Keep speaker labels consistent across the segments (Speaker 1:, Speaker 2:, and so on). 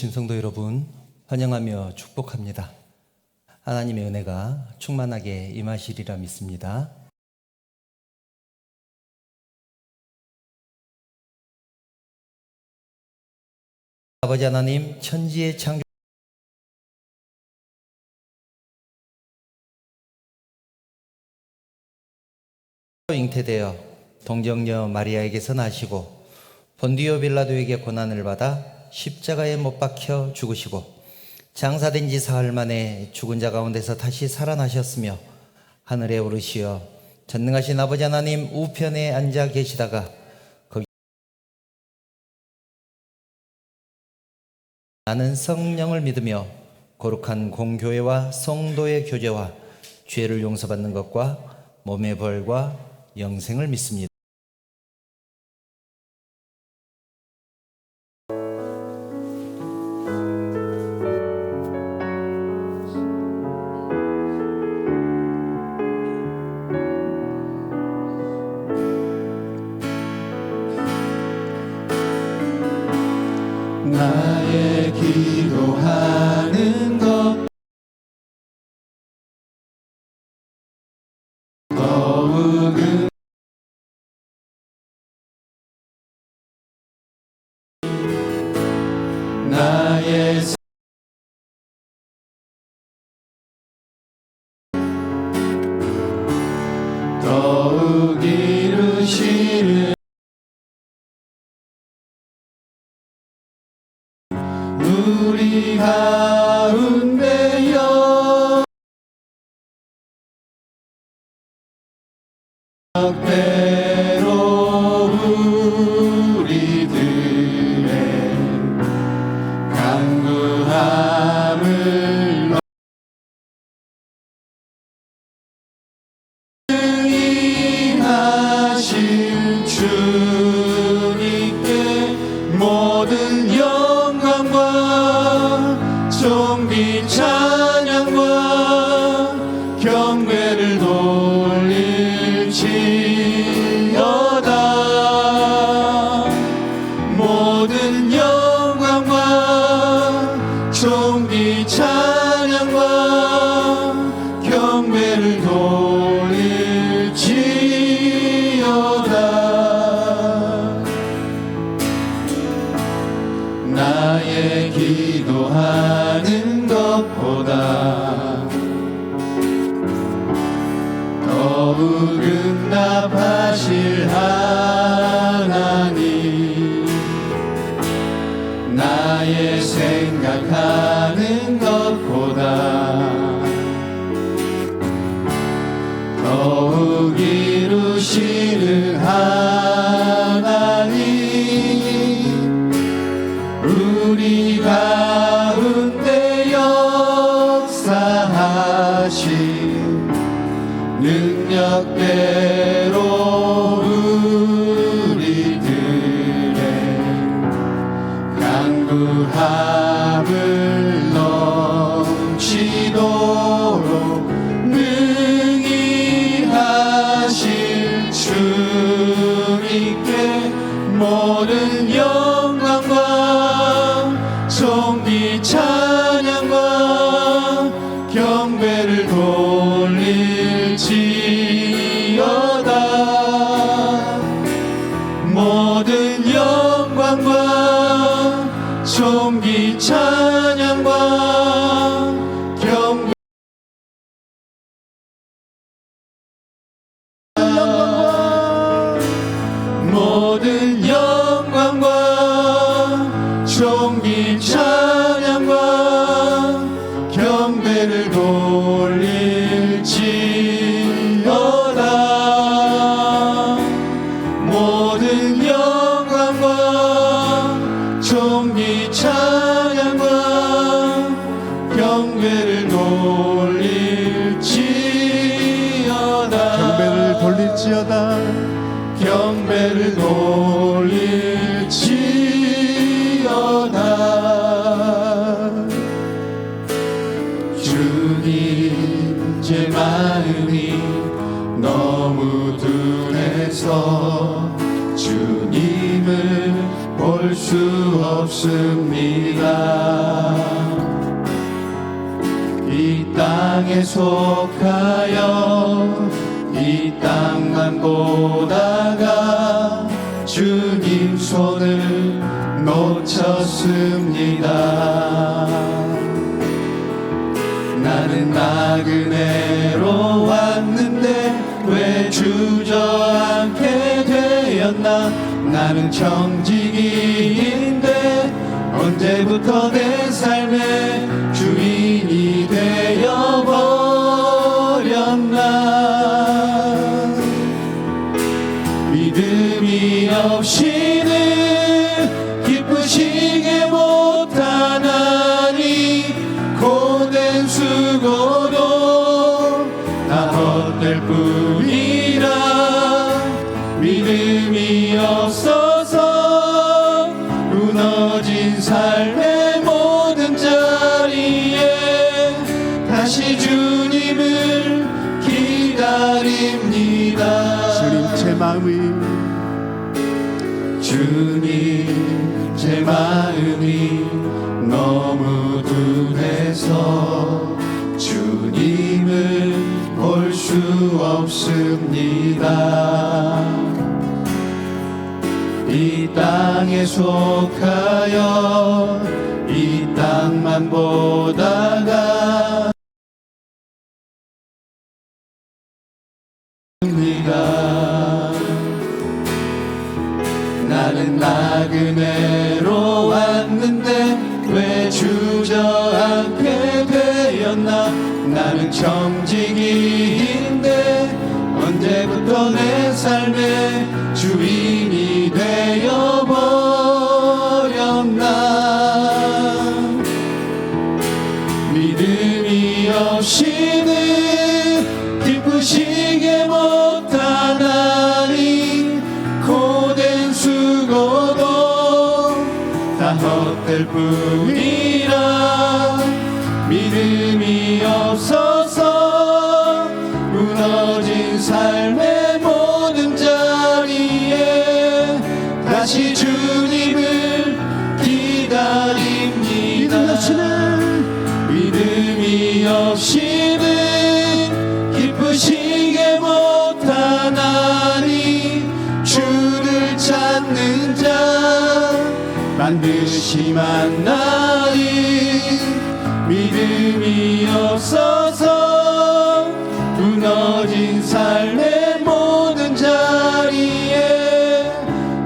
Speaker 1: 신성도 여러분, 환영하며 축복합니다. 하나님의 은혜가 충만하게 임하시리라 믿습니다. 아버지 하나님, 천지의 창조 잉태되어 동정녀 마리아에게서 나시고 본디오 빌라도에게 고난을 받아 십자가에 못 박혀 죽으시고 장사된 지 사흘 만에 죽은 자 가운데서 다시 살아나셨으며 하늘에 오르시어 전능하신 아버지 하나님 우편에 앉아 계시다가 거기 나는 성령을 믿으며 거룩한 공교회와 성도의 교제와 죄를 용서받는 것과 몸의 벌과 영생을 믿습니다.
Speaker 2: 나의 기도하는 것 더욱은 나의 더욱 이루시는 우리 가운데여 때로 우리들의 간구함을 능히하실 주님께 모든 영광과 존귀 찬양과 경배를 돌릴지어다. 모든 영광과 존귀 찬양과 경배를 돌릴지어다. 나의 기도하는 것보다 더욱 응답하실 하나님, 나의 생각하는 것보다 더욱 이루시는 하나님, 우리 가운데 역사하신 능력대로 우리들의 간구함을 넘치도록 능히 하실 주님께 모든 영광과 존귀 찬양과 경배를 돌릴지어다. 모든 영광과 존귀 찬양과 경배 모든 영광과 존귀 찬양과 경배를 돌릴지어다. 모든 영광과 존귀 찬양과 경배를 돌릴지어다.
Speaker 3: 경배를 돌릴지어다.
Speaker 2: 경배를 돌릴지어다. 주님, 제 마음이 너무 둔해서 주님을 볼 볼 수 없습니다. 이 땅에 속하여 이 땅만 보다가 주님 손을 놓쳤습니다. 나는 나그네로 왔는데 왜 주저앉게 되었나. 나는 청지기인데 언제부터 내 삶의 주인이 되어버렸나. 믿음이 없이는 기쁘시게 못하나니 고된 수고도 다 헛될 뿐이라. 믿음이 없어서 무너진 삶의 모든 자리에 다시 주님을 기다립니다.
Speaker 3: 주님 제 마음이
Speaker 2: 주님 제 마음이 너무 둔해서 주님을 볼 수 없습니다. 이 땅에 속하여 이 땅만 보다가 나는 나그네로 왔는데 왜 주저앉게 되었나. 나는 청지기인데 언제부터 내 삶의 주인이 되어버렸나. 믿음이 없이는 기쁘시게 못하나니 고된 수고도 다 헛될 뿐이라. 믿음이 없어서 무너진 삶의 모든 자리에 다시 주님을 기다립니다. 믿음이 없이는 기쁘시게 못하나니 주를 찾는 자 반드시 만나리. 믿음이 없어서 무너진 삶의 모든 자리에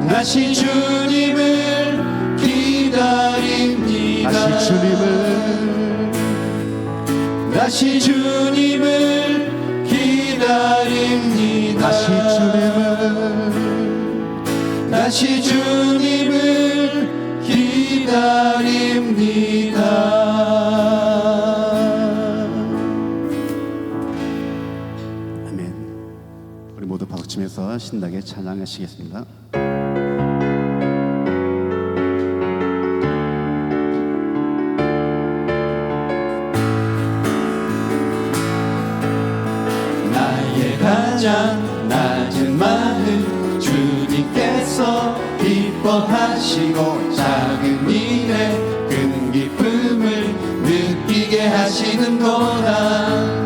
Speaker 2: 다시 주님을 기다립니다. 다시 주님을 기다립니다. 다시 주님을 기다립니다.
Speaker 3: 아멘. 우리 모두 박수치면서 신나게 찬양하시겠습니다.
Speaker 2: 나의 가장 낮은 마음 주님께서 기뻐하시고 작은 일에 큰 기쁨을 느끼게 하시는도다.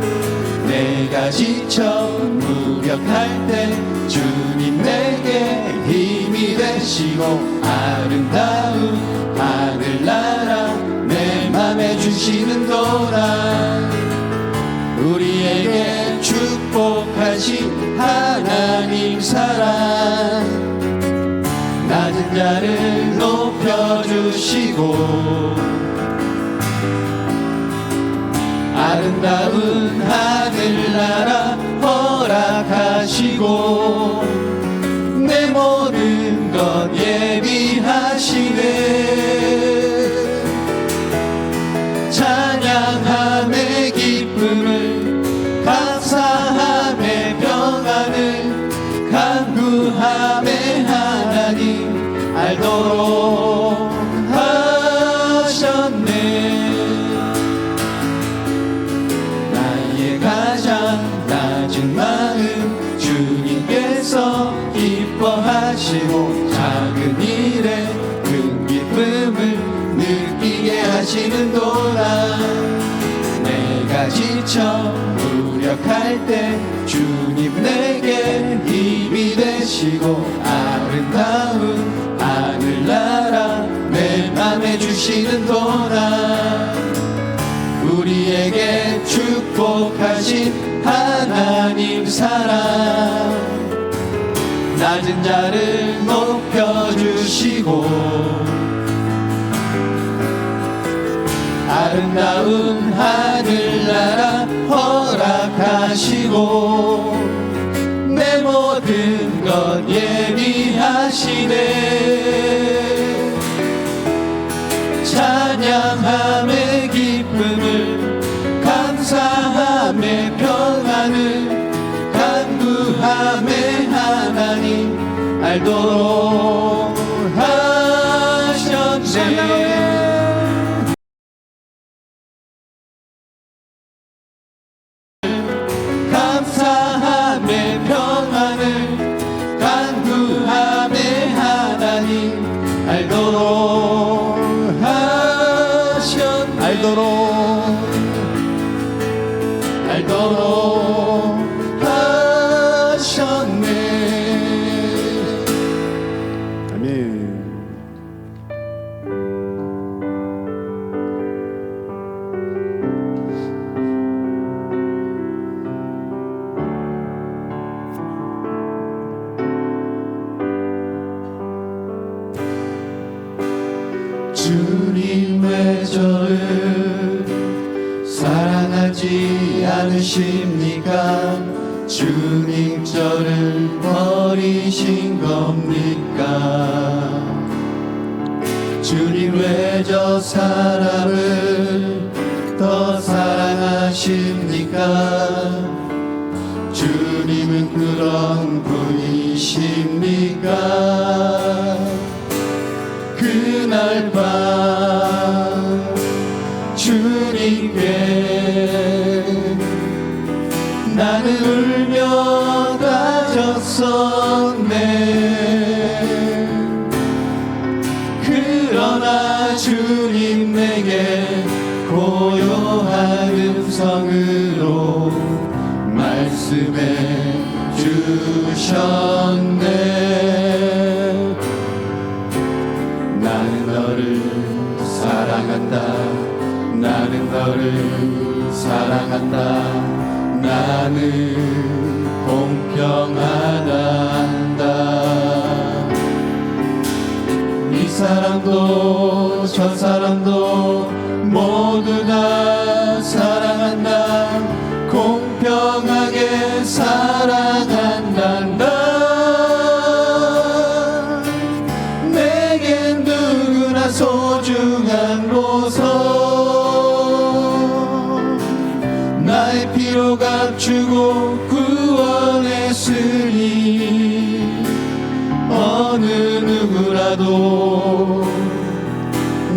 Speaker 2: 내가 지쳐 무력할 때 주님 내게 힘이 되시고 아름다운 하늘나라 내 맘에 주시는도다. 우리에게 축복하신 하나님 사랑 낮은 자를 높여주시고 아름다운 하늘나라 허락하시고 내 모든 것 예비하시네. 찬양함의 기쁨을 감사함의 평안을 간구함의 하나님 알도록 하셨네. 나의 가장 낮은 마음 주님께서 기뻐하시고 작은 일에 큰 하시는도다. 내가 지쳐 무력할 때 주님 내게 힘이 되시고 아름다운 하늘나라 내 맘에 주시는도다. 우리에게 축복하신 하나님 사랑 낮은 자를 높여주시고 아름다운 하늘나라 허락하시고 내 모든 것 예비하시네. 찬양함의 기쁨을 감사함의 평안을 간구함의 하나님 알도록 하셨네. 감사함의 평안을 간구함의 하나님 알도록 하셨네. 알도록 하셨네.
Speaker 3: 아멘.
Speaker 2: 주님 왜 저를 사랑하지 않으십니까? 주님 저를 버리신 겁니까? 주님 왜 저 사람을 더 사랑하십니까? 주님은 그런 분이십니까? 그날 밤 주님께 나는 울며 가졌었네. 그러나 주님 내게 고요한 음성으로 말씀해 주셨네. 나는 너를 사랑한다. 나는 너를 사랑한다. 나는 공평하단다. 이 사람도 저 사람도 모두 다 사랑한다. 공평하게 사랑한단다. 내겐 누구나 소중한 보석 나의 피로 값주고 구원했으니 어느 누구라도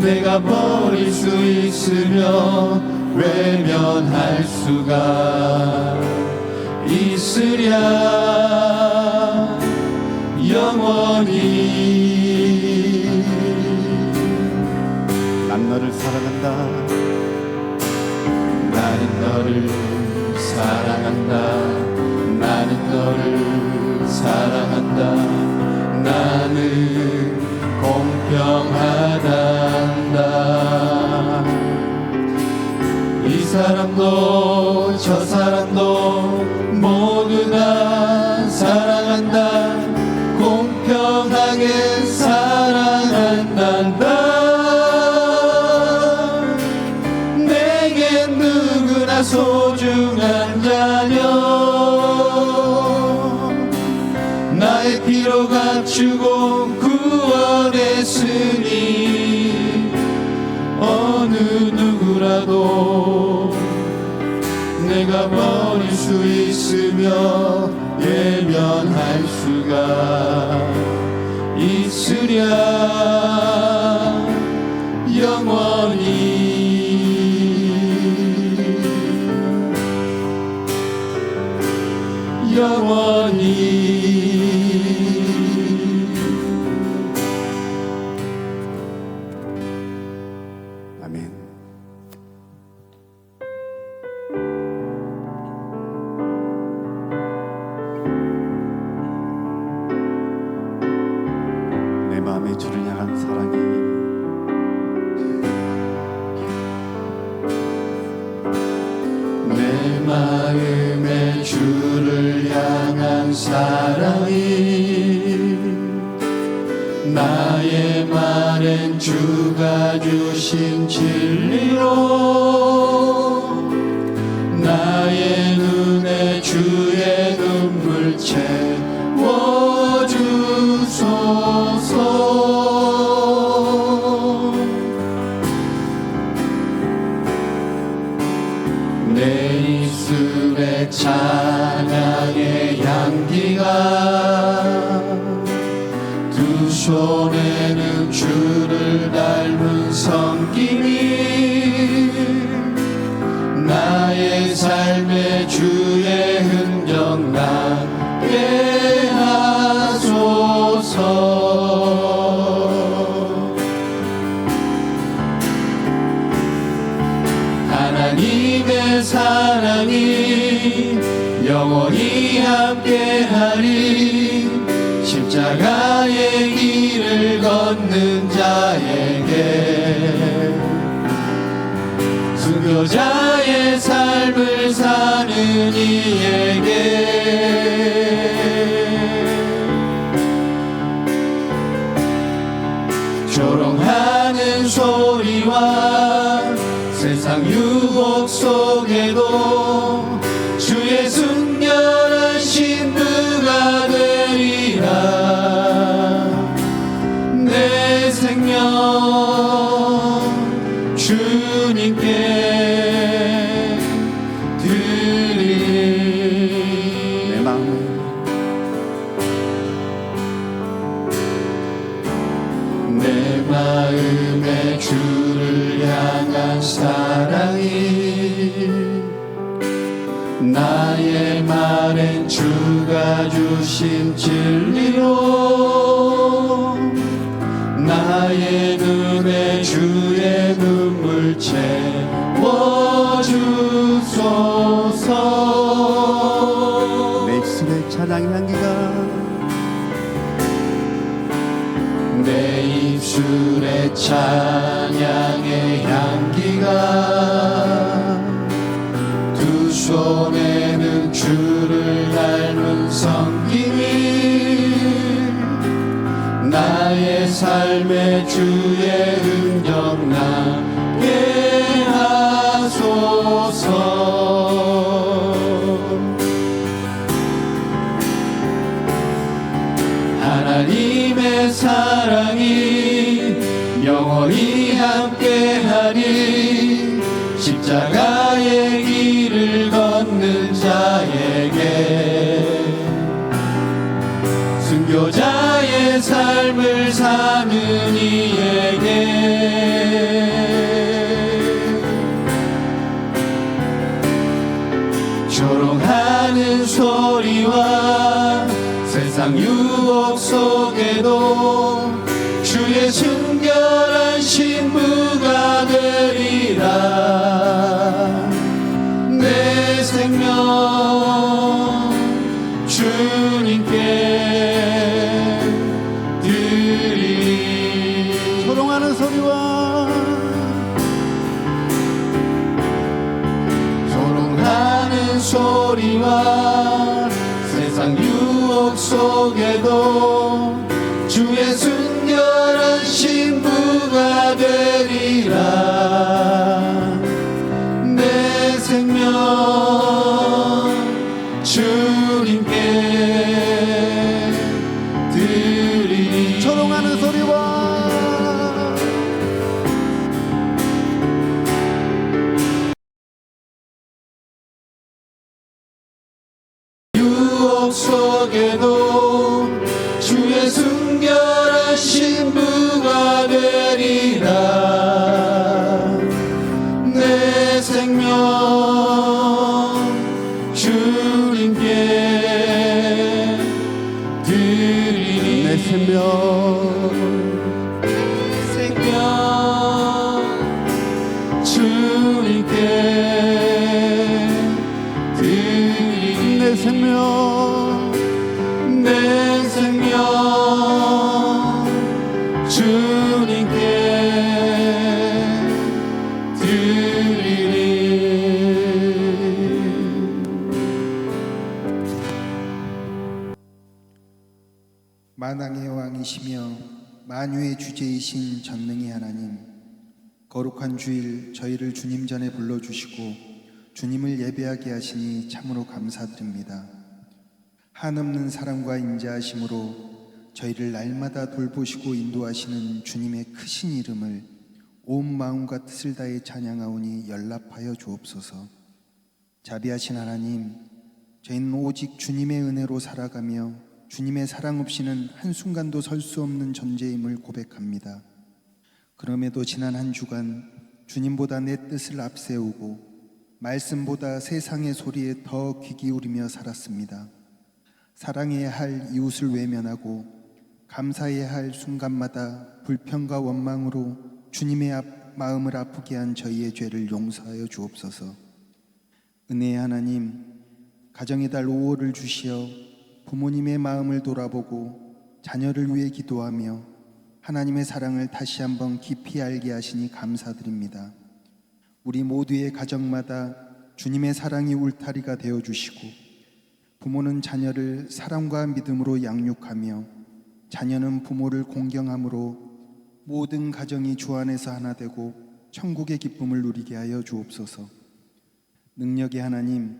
Speaker 2: 내가 버릴 수 있으며 외면할 수가 있으랴. 영원히
Speaker 3: 난 너를 사랑한다.
Speaker 2: 나는 너를 사랑한다. 나는 너를 사랑한다. 나는 공평하단다. 이 사람도 저 사람도 모두 다 사랑한다. 공평하게 사랑한단다. 내겐 누구나 소중한 자녀 나의 피로 값주고 구원했으니 어느 누구라도 내가 버릴 수 있으며 예면할 수가 있으랴. 영원히
Speaker 3: 아멘. 내 마음에 주를 향한 사랑이
Speaker 2: 내 마음에 주를 향한 사랑이 나의 말엔 주가 주신 진리로 나의 눈에 주의 눈물 채워주소서. 내 입술에 찬양의 향기가 두 손에는 주를 닮은 섬김이 나의 삶에 주의 흔적 나게 하소서. 하나님의 사랑이 영원히 함께하리. 십자가의 길을 걷는 자에게 순교자의 삶을 사는 이에게 조롱하는 소리와 세상 유혹 속에도 주의 순결한 신부가 되리라. 내 생명 주님께 드리.
Speaker 3: 내 마음에
Speaker 2: 내 마음에 주를 향한 사랑이 나의 말엔 주가 주신 진리로 나의 눈에 주의 눈물 채워주소서.
Speaker 3: 내 입술에 찬양의 향기가
Speaker 2: 내 입술에 찬양의 향기가 두 손에는 주를 닮은 섬김이 나의 삶에 주의 흔적 나게 하소서. 하나님의 사랑이 영원히 함께하리. 십자가의 길을 걷는 자에게 순교자의 삶을 사는 이에게 조롱하는 소리와 세상 유혹 속에도 주의 순결한 신부가 되리라. 내 생명 주님께 드리.
Speaker 3: 조롱하는 소리와
Speaker 2: 조롱하는 소리와 세상 유혹 속에도 주의 순결한 신부가 되리라. 내 생명 주님께 드리.
Speaker 3: 조롱하는 소리와
Speaker 2: 유혹 속에도 주의 순결한 신부가 되리라.
Speaker 4: 만유의 주제이신 전능의 하나님, 거룩한 주일 저희를 주님 전에 불러주시고 주님을 예배하게 하시니 참으로 감사드립니다. 한없는 사랑과 인자하심으로 저희를 날마다 돌보시고 인도하시는 주님의 크신 이름을 온 마음과 뜻을 다해 찬양하오니 연락하여 주옵소서. 자비하신 하나님, 저희는 오직 주님의 은혜로 살아가며 주님의 사랑 없이는 한순간도 설 수 없는 존재임을 고백합니다. 그럼에도 지난 한 주간 주님보다 내 뜻을 앞세우고 말씀보다 세상의 소리에 더 귀 기울이며 살았습니다. 사랑해야 할 이웃을 외면하고 감사해야 할 순간마다 불평과 원망으로 주님의 마음을 아프게 한 저희의 죄를 용서하여 주옵소서. 은혜의 하나님, 가정의 달 5월을 주시어 부모님의 마음을 돌아보고 자녀를 위해 기도하며 하나님의 사랑을 다시 한번 깊이 알게 하시니 감사드립니다. 우리 모두의 가정마다 주님의 사랑이 울타리가 되어주시고 부모는 자녀를 사랑과 믿음으로 양육하며 자녀는 부모를 공경함으로 모든 가정이 주 안에서 하나 되고 천국의 기쁨을 누리게 하여 주옵소서. 능력의 하나님,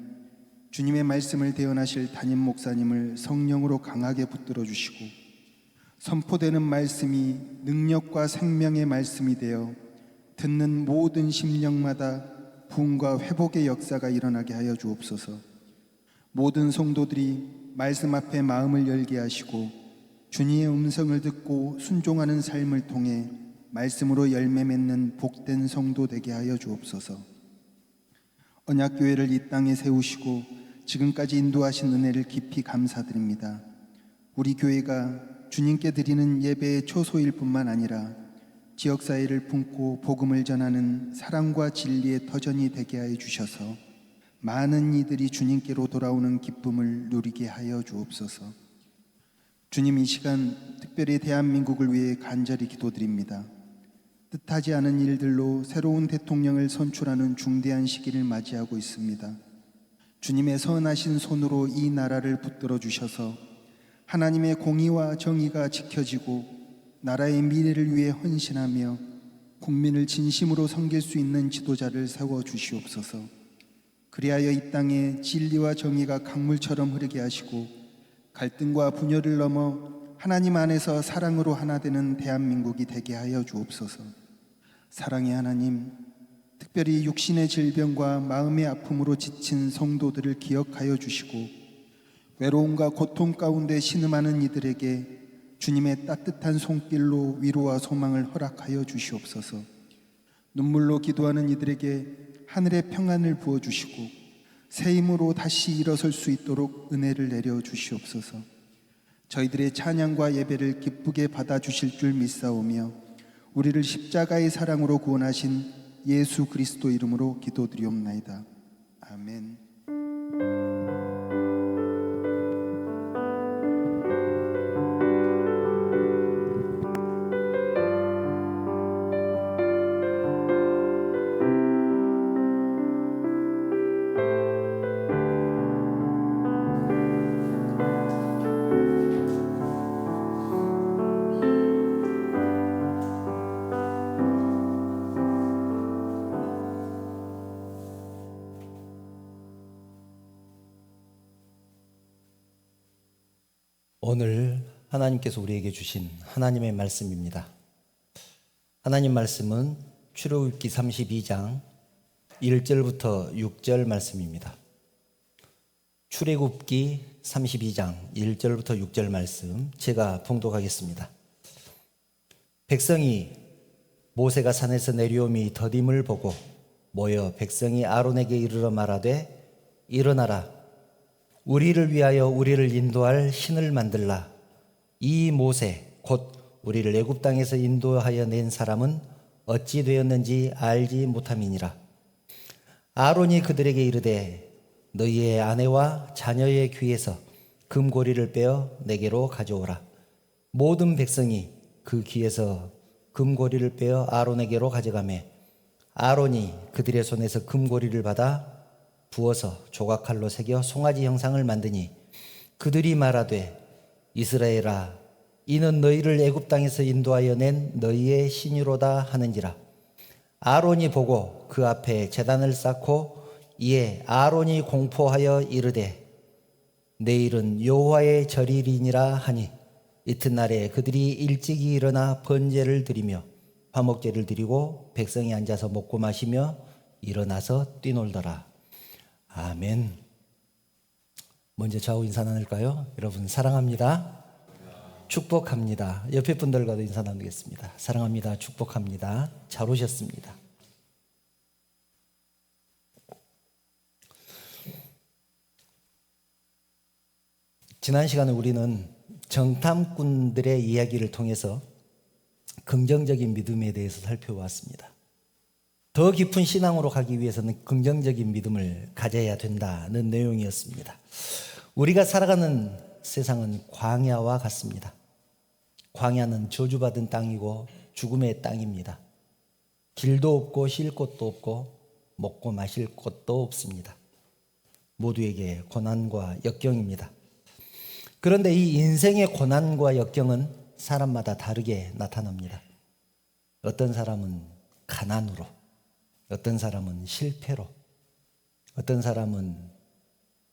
Speaker 4: 주님의 말씀을 대언하실 담임 목사님을 성령으로 강하게 붙들어 주시고 선포되는 말씀이 능력과 생명의 말씀이 되어 듣는 모든 심령마다 부흥과 회복의 역사가 일어나게 하여 주옵소서. 모든 성도들이 말씀 앞에 마음을 열게 하시고 주님의 음성을 듣고 순종하는 삶을 통해 말씀으로 열매 맺는 복된 성도 되게 하여 주옵소서. 언약교회를 이 땅에 세우시고 지금까지 인도하신 은혜를 깊이 감사드립니다. 우리 교회가 주님께 드리는 예배의 초소일 뿐만 아니라 지역사회를 품고 복음을 전하는 사랑과 진리의 터전이 되게 하여 주셔서 많은 이들이 주님께로 돌아오는 기쁨을 누리게 하여 주옵소서. 주님, 이 시간 특별히 대한민국을 위해 간절히 기도드립니다. 뜻하지 않은 일들로 새로운 대통령을 선출하는 중대한 시기를 맞이하고 있습니다. 주님의 선하신 손으로 이 나라를 붙들어 주셔서 하나님의 공의와 정의가 지켜지고 나라의 미래를 위해 헌신하며 국민을 진심으로 섬길 수 있는 지도자를 세워 주시옵소서. 그리하여 이 땅에 진리와 정의가 강물처럼 흐르게 하시고 갈등과 분열을 넘어 하나님 안에서 사랑으로 하나 되는 대한민국이 되게 하여 주옵소서. 사랑의 하나님, 특별히 육신의 질병과 마음의 아픔으로 지친 성도들을 기억하여 주시고 외로움과 고통 가운데 신음하는 이들에게 주님의 따뜻한 손길로 위로와 소망을 허락하여 주시옵소서. 눈물로 기도하는 이들에게 하늘의 평안을 부어주시고 새 힘으로 다시 일어설 수 있도록 은혜를 내려 주시옵소서. 저희들의 찬양과 예배를 기쁘게 받아주실 줄 믿사오며 우리를 십자가의 사랑으로 구원하신 예수 그리스도 이름으로 기도드리옵나이다. 아멘.
Speaker 1: 오늘 하나님께서 우리에게 주신 하나님의 말씀입니다. 하나님 말씀은 출애굽기 32장 1절부터 6절 말씀입니다. 출애굽기 32장 1절부터 6절 말씀 제가 봉독하겠습니다. 백성이 모세가 산에서 내려오미 더딤을 보고 모여 백성이 아론에게 이르러 말하되 일어나라, 우리를 위하여 우리를 인도할 신을 만들라. 이 모세 곧 우리를 애굽 땅에서 인도하여 낸 사람은 어찌 되었는지 알지 못함이니라. 아론이 그들에게 이르되 너희의 아내와 자녀의 귀에서 금고리를 빼어 내게로 가져오라. 모든 백성이 그 귀에서 금고리를 빼어 아론에게로 가져가매 아론이 그들의 손에서 금고리를 받아 부어서 조각칼로 새겨 송아지 형상을 만드니 그들이 말하되 이스라엘아, 이는 너희를 애굽 땅에서 인도하여 낸 너희의 신이로다 하는지라. 아론이 보고 그 앞에 제단을 쌓고 이에 아론이 공포하여 이르되 내일은 여호와의 절일이니라 하니 이튿날에 그들이 일찍이 일어나 번제를 드리며 화목제를 드리고 백성이 앉아서 먹고 마시며 일어나서 뛰놀더라. 아멘. 먼저 좌우 인사 나눌까요? 여러분 사랑합니다. 축복합니다. 옆에 분들과도 인사 나누겠습니다. 사랑합니다. 축복합니다. 잘 오셨습니다. 지난 시간에 우리는 정탐꾼들의 이야기를 통해서 긍정적인 믿음에 대해서 살펴보았습니다. 더 깊은 신앙으로 가기 위해서는 긍정적인 믿음을 가져야 된다는 내용이었습니다. 우리가 살아가는 세상은 광야와 같습니다. 광야는 저주받은 땅이고 죽음의 땅입니다. 길도 없고 쉴 곳도 없고 먹고 마실 곳도 없습니다. 모두에게 고난과 역경입니다. 그런데 이 인생의 고난과 역경은 사람마다 다르게 나타납니다. 어떤 사람은 가난으로, 어떤 사람은 실패로, 어떤 사람은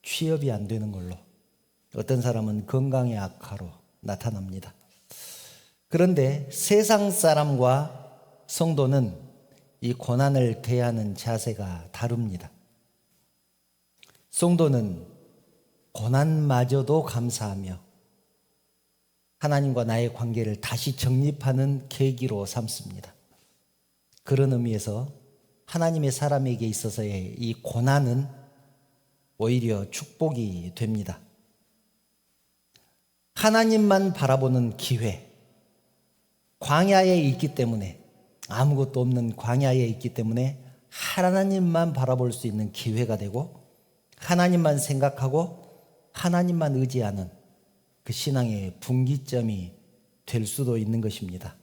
Speaker 1: 취업이 안 되는 걸로, 어떤 사람은 건강의 악화로 나타납니다. 그런데 세상 사람과 성도는 이 고난을 대하는 자세가 다릅니다. 성도는 고난마저도 감사하며 하나님과 나의 관계를 다시 정립하는 계기로 삼습니다. 그런 의미에서 하나님의 사람에게 있어서의 이 고난은 오히려 축복이 됩니다. 하나님만 바라보는 기회, 광야에 있기 때문에, 아무것도 없는 광야에 있기 때문에 하나님만 바라볼 수 있는 기회가 되고 하나님만 생각하고 하나님만 의지하는 그 신앙의 분기점이 될 수도 있는 것입니다.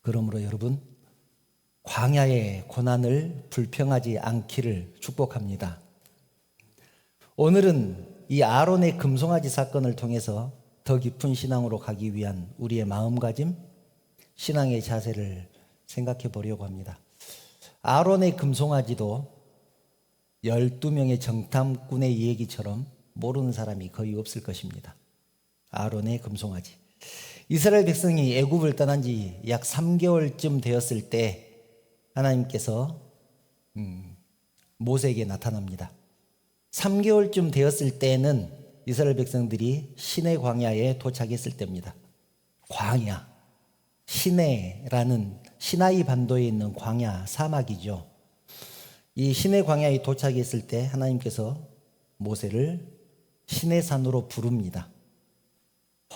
Speaker 1: 그러므로 여러분, 광야의 고난을 불평하지 않기를 축복합니다. 오늘은 이 아론의 금송아지 사건을 통해서 더 깊은 신앙으로 가기 위한 우리의 마음가짐, 신앙의 자세를 생각해 보려고 합니다. 아론의 금송아지도 12명의 정탐꾼의 얘기처럼 모르는 사람이 거의 없을 것입니다. 아론의 금송아지. 이스라엘 백성이 애굽을 떠난 지 약 3개월쯤 되었을 때 하나님께서 모세에게 나타납니다. 3개월쯤 되었을 때는 이스라엘 백성들이 시내 광야에 도착했을 때입니다. 광야, 시내라는 시나이 반도에 있는 광야, 사막이죠. 이 시내 광야에 도착했을 때 하나님께서 모세를 시내산으로 부릅니다.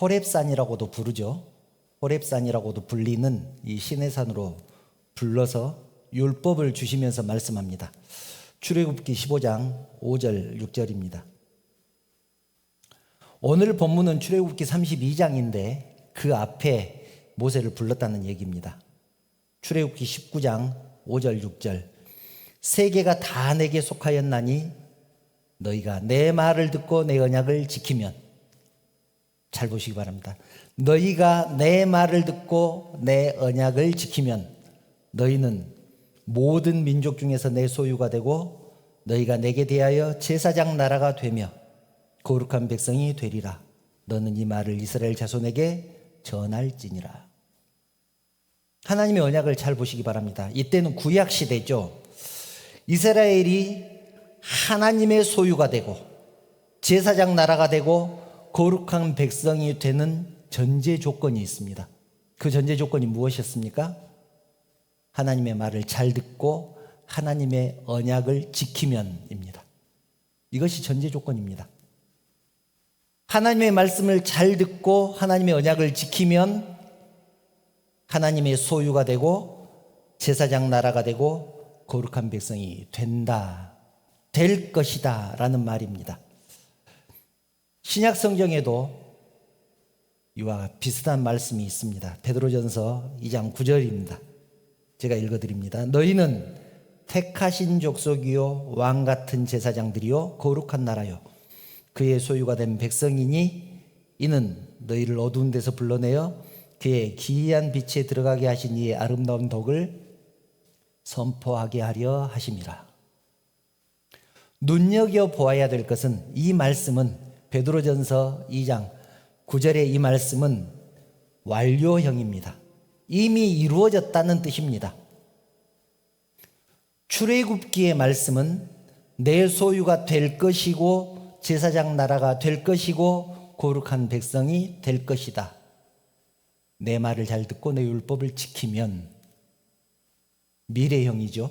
Speaker 1: 호렙산이라고도 부르죠. 호렙산이라고도 불리는 이 시내산으로 불러서 율법을 주시면서 말씀합니다. 출애굽기 15장 5절 6절입니다. 오늘 본문은 출애굽기 32장인데 그 앞에 모세를 불렀다는 얘기입니다. 출애굽기 19장 5절 6절. 세계가 다 내게 속하였나니 너희가 내 말을 듣고 내 언약을 지키면, 잘 보시기 바랍니다. 너희가 내 말을 듣고 내 언약을 지키면 너희는 모든 민족 중에서 내 소유가 되고 너희가 내게 대하여 제사장 나라가 되며 거룩한 백성이 되리라. 너는 이 말을 이스라엘 자손에게 전할지니라. 하나님의 언약을 잘 보시기 바랍니다. 이때는 구약 시대죠. 이스라엘이 하나님의 소유가 되고 제사장 나라가 되고 거룩한 백성이 되는 전제 조건이 있습니다. 그 전제 조건이 무엇이었습니까? 하나님의 말을 잘 듣고 하나님의 언약을 지키면입니다. 이것이 전제 조건입니다. 하나님의 말씀을 잘 듣고 하나님의 언약을 지키면 하나님의 소유가 되고 제사장 나라가 되고 거룩한 백성이 된다, 될 것이다 라는 말입니다. 신약 성경에도 이와 비슷한 말씀이 있습니다. 베드로전서 2장 9절입니다. 제가 읽어드립니다. 너희는 택하신 족속이요 왕 같은 제사장들이요 거룩한 나라요 그의 소유가 된 백성이니 이는 너희를 어두운 데서 불러내어 그의 기이한 빛에 들어가게 하신 이의 아름다운 덕을 선포하게 하려 하심이라. 눈여겨보아야 될 것은 이 말씀은 베드로전서 2장 9절의 이 말씀은 완료형입니다. 이미 이루어졌다는 뜻입니다. 출애굽기의 말씀은 내 소유가 될 것이고 제사장 나라가 될 것이고 거룩한 백성이 될 것이다. 내 말을 잘 듣고 내 율법을 지키면 미래형이죠.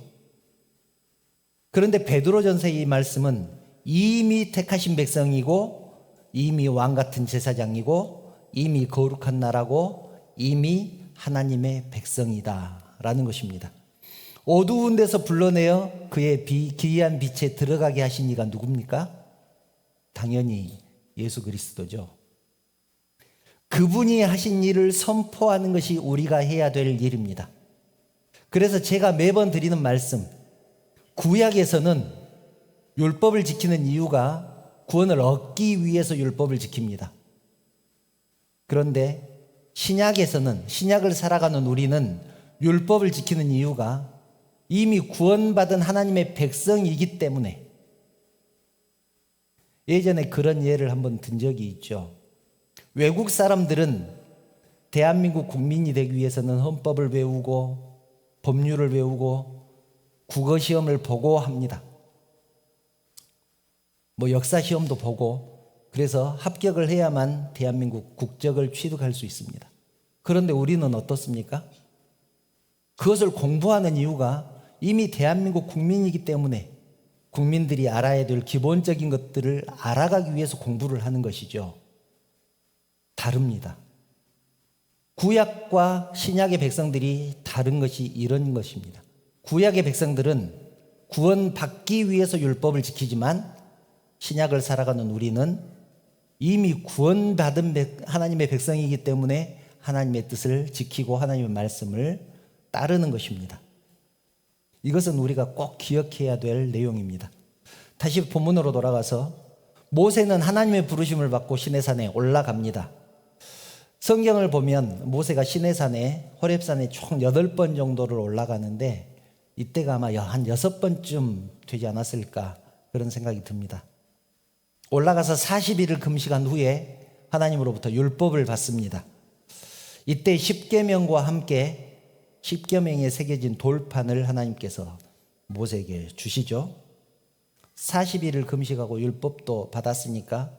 Speaker 1: 그런데 베드로전서의 이 말씀은 이미 택하신 백성이고 이미 왕같은 제사장이고 이미 거룩한 나라고 이미 하나님의 백성이다 라는 것입니다. 어두운 데서 불러내어 그의 기이한 빛에 들어가게 하신 이가 누굽니까? 당연히 예수 그리스도죠. 그분이 하신 일을 선포하는 것이 우리가 해야 될 일입니다. 그래서 제가 매번 드리는 말씀, 구약에서는 율법을 지키는 이유가 구원을 얻기 위해서 율법을 지킵니다. 그런데 신약에서는, 신약을 살아가는 우리는 율법을 지키는 이유가 이미 구원받은 하나님의 백성이기 때문에. 예전에 그런 예를 한번 든 적이 있죠. 외국 사람들은 대한민국 국민이 되기 위해서는 헌법을 외우고 법률을 외우고 국어시험을 보고 합니다. 뭐 역사시험도 보고, 그래서 합격을 해야만 대한민국 국적을 취득할 수 있습니다. 그런데 우리는 어떻습니까? 그것을 공부하는 이유가 이미 대한민국 국민이기 때문에 국민들이 알아야 될 기본적인 것들을 알아가기 위해서 공부를 하는 것이죠. 다릅니다. 구약과 신약의 백성들이 다른 것이 이런 것입니다. 구약의 백성들은 구원받기 위해서 율법을 지키지만 신약을 살아가는 우리는 이미 구원받은 하나님의 백성이기 때문에 하나님의 뜻을 지키고 하나님의 말씀을 따르는 것입니다. 이것은 우리가 꼭 기억해야 될 내용입니다. 다시 본문으로 돌아가서 모세는 하나님의 부르심을 받고 시내산에 올라갑니다. 성경을 보면 모세가 시내산에, 호렙산에 총 8번 정도를 올라가는데 이때가 아마 한 6번쯤 되지 않았을까 그런 생각이 듭니다. 올라가서 40일을 금식한 후에 하나님으로부터 율법을 받습니다. 이때 십계명과 함께 십계명에 새겨진 돌판을 하나님께서 모세에게 주시죠. 40일을 금식하고 율법도 받았으니까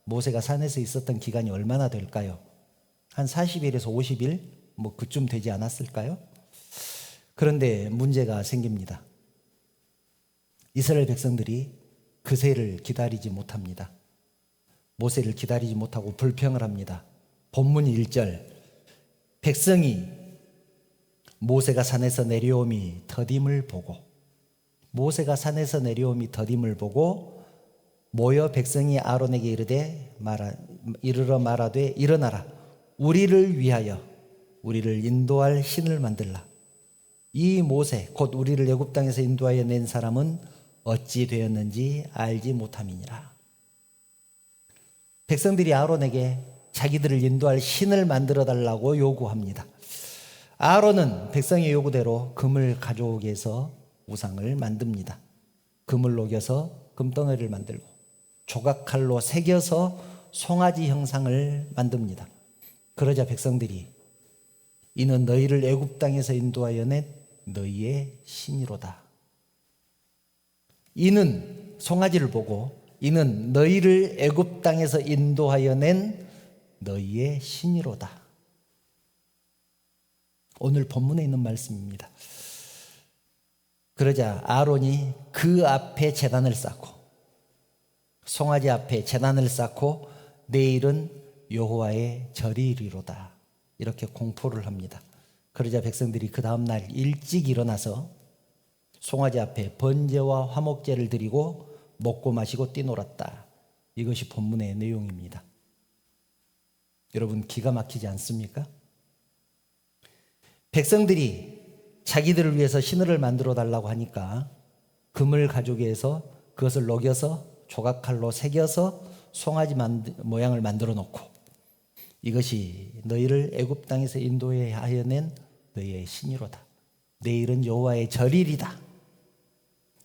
Speaker 1: 모세가 산에서 있었던 기간이 얼마나 될까요? 한 40일에서 50일 뭐 그쯤 되지 않았을까요? 그런데 문제가 생깁니다. 이스라엘 백성들이 그새를 기다리지 못합니다. 모세를 기다리지 못하고 불평을 합니다. 본문 1절, 백성이 모세가 산에서 내려옴이 더딤을 보고, 모세가 산에서 내려옴이 더딤을 보고 모여 백성이 아론에게 이르러 말하되 일어나라, 우리를 위하여 우리를 인도할 신을 만들라. 이 모세 곧 우리를 애굽 땅에서 인도하여 낸 사람은 어찌 되었는지 알지 못함이니라. 백성들이 아론에게 자기들을 인도할 신을 만들어 달라고 요구합니다. 아론은 백성의 요구대로 금을 가져오게 해서 우상을 만듭니다. 금을 녹여서 금덩어리를 만들고 조각칼로 새겨서 송아지 형상을 만듭니다. 그러자 백성들이 이는 너희를 애굽 땅에서 인도하여 낸 너희의 신이로다. 이는 송아지를 보고 이는 너희를 애굽 땅에서 인도하여 낸 너희의 신이로다. 오늘 본문에 있는 말씀입니다. 그러자 아론이 그 앞에 제단을 쌓고, 송아지 앞에 제단을 쌓고 내일은 여호와의 절이리로다, 이렇게 공포를 합니다. 그러자 백성들이 그 다음날 일찍 일어나서 송아지 앞에 번제와 화목제를 드리고 먹고 마시고 뛰놀았다. 이것이 본문의 내용입니다. 여러분, 기가 막히지 않습니까? 백성들이 자기들을 위해서 신을 만들어 달라고 하니까 금을 가져오게 해서 그것을 녹여서 조각칼로 새겨서 송아지 모양을 만들어 놓고, 이것이 너희를 애굽 땅에서 인도해 하여 낸 너희의 신이로다. 내일은 여호와의 절일이다.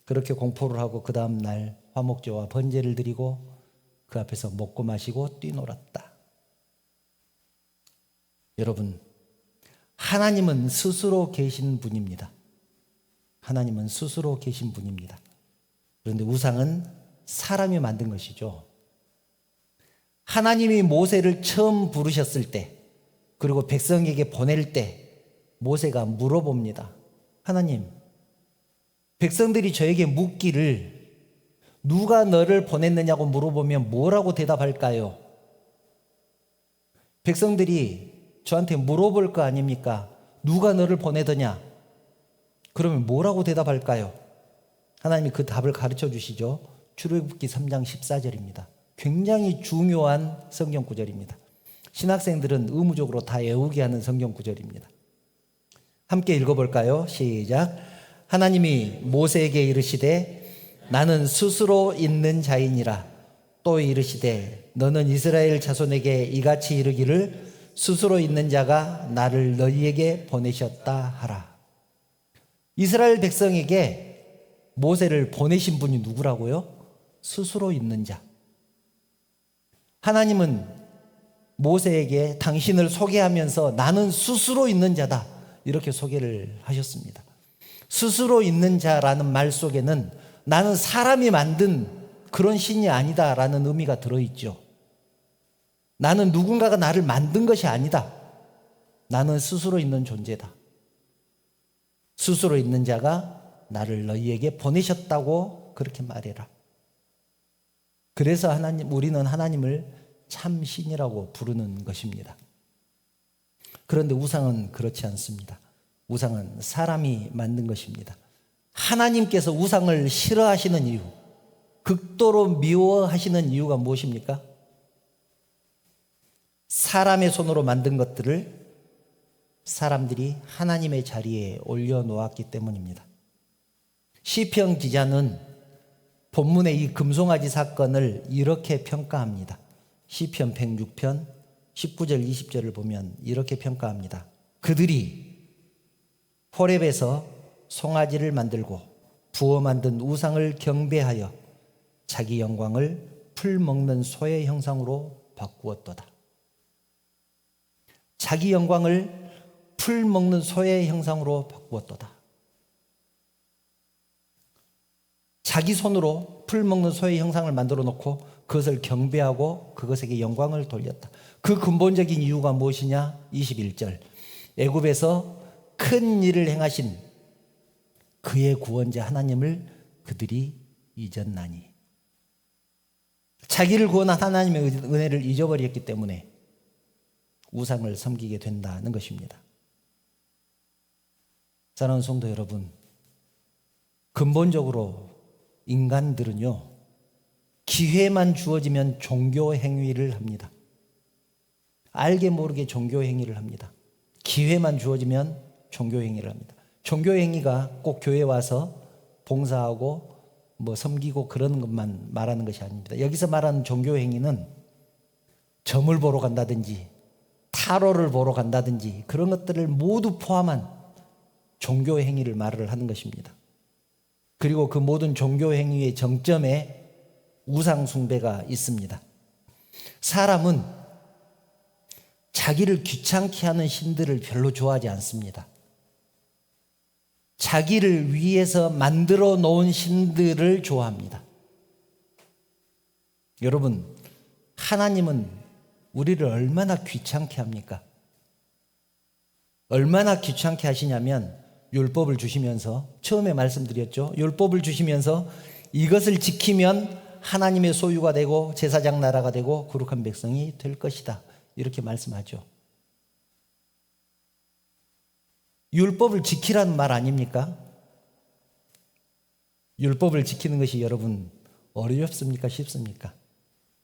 Speaker 1: 그렇게 공포를 하고 그 다음 날 화목제와 번제를 드리고 그 앞에서 먹고 마시고 뛰놀았다. 여러분, 하나님은 스스로 계신 분입니다. 하나님은 스스로 계신 분입니다. 그런데 우상은 사람이 만든 것이죠. 하나님이 모세를 처음 부르셨을 때, 그리고 백성에게 보낼 때 모세가 물어봅니다. 하나님, 백성들이 저에게 묻기를 누가 너를 보냈느냐고 물어보면 뭐라고 대답할까요? 백성들이 저한테 물어볼 거 아닙니까? 누가 너를 보내더냐? 그러면 뭐라고 대답할까요? 하나님이 그 답을 가르쳐 주시죠. 출애굽기 3장 14절입니다. 굉장히 중요한 성경 구절입니다. 신학생들은 의무적으로 다 외우게 하는 성경 구절입니다. 함께 읽어볼까요? 시작. 하나님이 모세에게 이르시되 나는 스스로 있는 자이니라. 또 이르시되 너는 이스라엘 자손에게 이같이 이르기를 스스로 있는 자가 나를 너희에게 보내셨다 하라. 이스라엘 백성에게 모세를 보내신 분이 누구라고요? 스스로 있는 자. 하나님은 모세에게 당신을 소개하면서 나는 스스로 있는 자다, 이렇게 소개를 하셨습니다. 스스로 있는 자라는 말 속에는 나는 사람이 만든 그런 신이 아니다라는 의미가 들어있죠. 나는 누군가가 나를 만든 것이 아니다. 나는 스스로 있는 존재다. 스스로 있는 자가 나를 너희에게 보내셨다고 그렇게 말해라. 그래서 우리는 하나님을 참 신이라고 부르는 것입니다. 그런데 우상은 그렇지 않습니다. 우상은 사람이 만든 것입니다. 하나님께서 우상을 싫어하시는 이유, 극도로 미워하시는 이유가 무엇입니까? 사람의 손으로 만든 것들을 사람들이 하나님의 자리에 올려놓았기 때문입니다. 시편 기자는 본문의 이 금송아지 사건을 이렇게 평가합니다. 시편 106편 19절 20절을 보면 이렇게 평가합니다. 그들이 호렙에서 송아지를 만들고 부어 만든 우상을 경배하여 자기 영광을 풀 먹는 소의 형상으로 바꾸었도다. 자기 영광을 풀 먹는 소의 형상으로 바꾸었도다. 자기 손으로 풀 먹는 소의 형상을 만들어 놓고 그것을 경배하고 그것에게 영광을 돌렸다. 그 근본적인 이유가 무엇이냐? 21절. 애굽에서 큰 일을 행하신 그의 구원자 하나님을 그들이 잊었나니. 자기를 구원한 하나님의 은혜를 잊어버렸기 때문에 우상을 섬기게 된다는 것입니다. 사랑하는 성도 여러분, 근본적으로 인간들은요, 기회만 주어지면 종교 행위를 합니다. 알게 모르게 종교 행위를 합니다. 기회만 주어지면 종교 행위를 합니다. 종교 행위가 꼭 교회 와서 봉사하고 섬기고 그러는 것만 말하는 것이 아닙니다. 여기서 말하는 종교 행위는 점을 보러 간다든지 타로를 보러 간다든지 그런 것들을 모두 포함한 종교 행위를 말을 하는 것입니다. 그리고 그 모든 종교 행위의 정점에 우상 숭배가 있습니다. 사람은 자기를 귀찮게 하는 신들을 별로 좋아하지 않습니다. 자기를 위해서 만들어 놓은 신들을 좋아합니다. 여러분, 하나님은 우리를 얼마나 귀찮게 합니까? 얼마나 귀찮게 하시냐면 율법을 주시면서, 처음에 말씀드렸죠. 율법을 주시면서 이것을 지키면 하나님의 소유가 되고 제사장 나라가 되고 거룩한 백성이 될 것이다, 이렇게 말씀하죠. 율법을 지키라는 말 아닙니까? 율법을 지키는 것이 여러분 어렵습니까? 쉽습니까?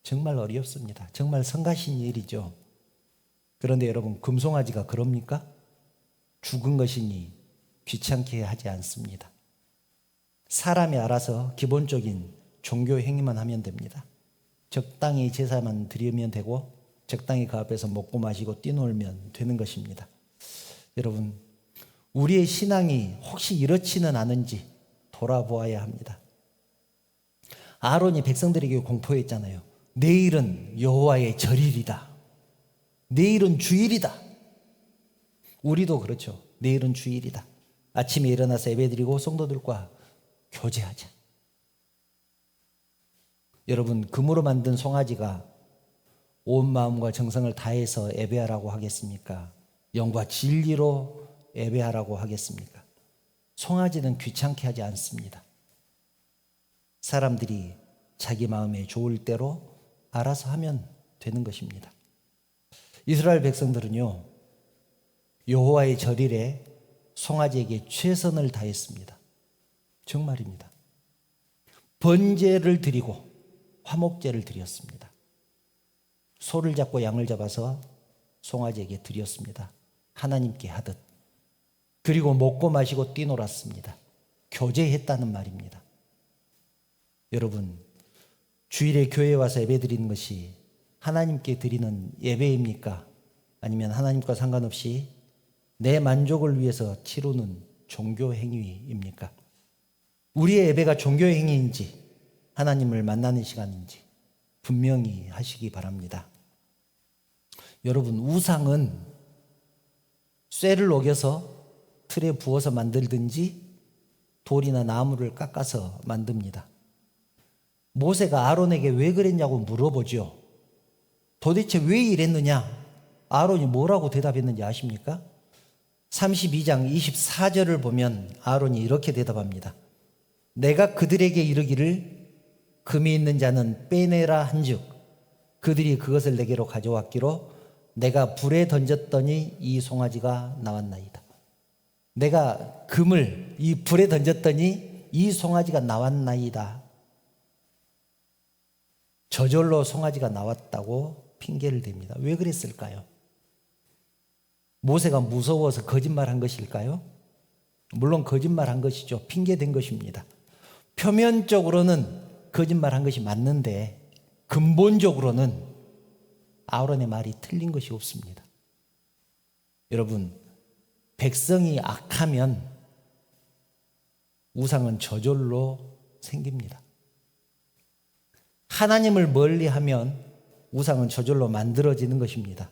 Speaker 1: 정말 어렵습니다. 정말 성가신 일이죠. 그런데 여러분, 금송아지가 그럽니까? 죽은 것이니 귀찮게 하지 않습니다. 사람이 알아서 기본적인 종교 행위만 하면 됩니다. 적당히 제사만 드리면 되고 적당히 그 앞에서 먹고 마시고 뛰놀면 되는 것입니다. 여러분, 우리의 신앙이 혹시 이렇지는 않은지 돌아보아야 합니다. 아론이 백성들에게 공포했잖아요. 내일은 여호와의 절일이다. 내일은 주일이다. 우리도 그렇죠. 내일은 주일이다. 아침에 일어나서 예배드리고 성도들과 교제하자. 여러분, 금으로 만든 송아지가 온 마음과 정성을 다해서 예배하라고 하겠습니까? 영과 진리로 예배하라고 하겠습니까? 송아지는 귀찮게 하지 않습니다. 사람들이 자기 마음에 좋을 대로 알아서 하면 되는 것입니다. 이스라엘 백성들은요, 여호와의 절일에 송아지에게 최선을 다했습니다. 정말입니다. 번제를 드리고 화목제를 드렸습니다. 소를 잡고 양을 잡아서 송아지에게 드렸습니다. 하나님께 하듯. 그리고 먹고 마시고 뛰놀았습니다. 교제했다는 말입니다. 여러분, 주일에 교회에 와서 예배 드리는 것이 하나님께 드리는 예배입니까? 아니면 하나님과 상관없이 내 만족을 위해서 치르는 종교 행위입니까? 우리의 예배가 종교 행위인지 하나님을 만나는 시간인지 분명히 하시기 바랍니다. 여러분, 우상은 쇠를 녹여서 틀에 부어서 만들든지 돌이나 나무를 깎아서 만듭니다. 모세가 아론에게 왜 그랬냐고 물어보죠. 도대체 왜 이랬느냐? 아론이 뭐라고 대답했는지 아십니까? 32장 24절을 보면 아론이 이렇게 대답합니다. 내가 그들에게 이르기를 금이 있는 자는 빼내라 한즉 그들이 그것을 내게로 가져왔기로 내가 불에 던졌더니 이 송아지가 나왔나이다. 내가 금을 이 불에 던졌더니 이 송아지가 나왔나이다. 저절로 송아지가 나왔다고 핑계를 댑니다. 왜 그랬을까요? 모세가 무서워서 거짓말한 것일까요? 물론 거짓말한 것이죠. 핑계댄 것입니다. 표면적으로는 거짓말한 것이 맞는데 근본적으로는 아론의 말이 틀린 것이 없습니다. 여러분, 백성이 악하면 우상은 저절로 생깁니다. 하나님을 멀리하면 우상은 저절로 만들어지는 것입니다.